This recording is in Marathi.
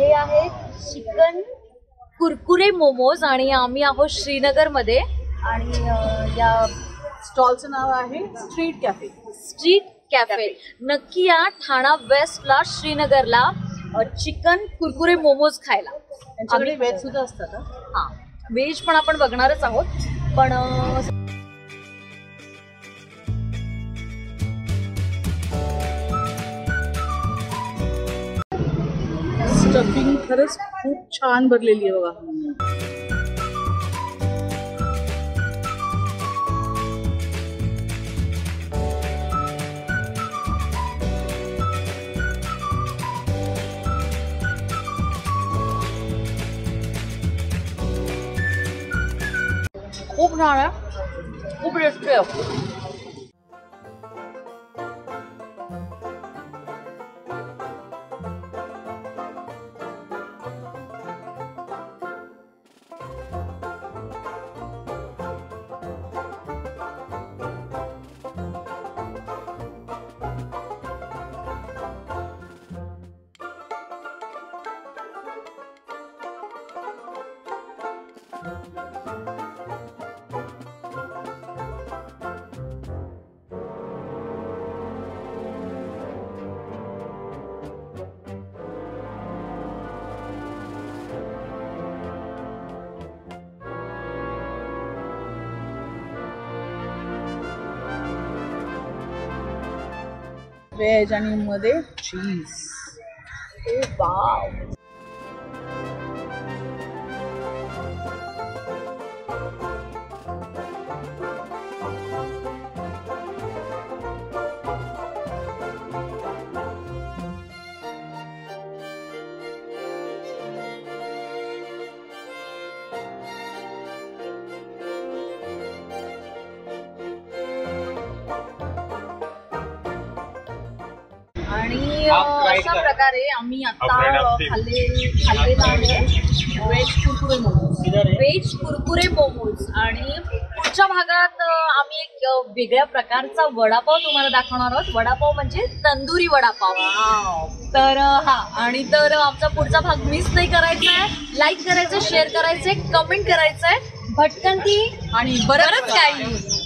हे आहे चिकन कुरकुरे मोमोज आणि आम्ही आहोत श्रीनगर मध्ये आणि या स्टॉलचं नाव आहे स्ट्रीट कॅफे. Street cafe. नक्की या ठाणा वेस्टला श्रीनगरला चिकन कुरकुरे मोमोज खायला. त्यांच्याकडे व्हेज सुद्धा असतात. हा, व्हेज पण आपण बघणारच आहोत. पण स्टफिंग खरंच खूप छान भरलेली आहे बघा. खूप छान आहे, खूप टेस्टी आहे. व्हेज आणि मध्ये चीज. वाव. आणि अशा प्रकारे आम्ही आता खाल्लेला आहे व्हेज कुरकुरे मोमोज. व्हेज कुरकुरे मोमोज. आणि पुढच्या भागात आम्ही एक वेगळ्या प्रकारचा वडापाव तुम्हाला दाखवणार आहोत. वडापाव म्हणजे तंदुरी वडापाव. तर हा, आणि तर आमचा पुढचा भाग मिस नाही करायचा आहे. लाईक करायचं, शेअर करायचंय, कमेंट करायचंय. भटकंती आणि बरंच काही.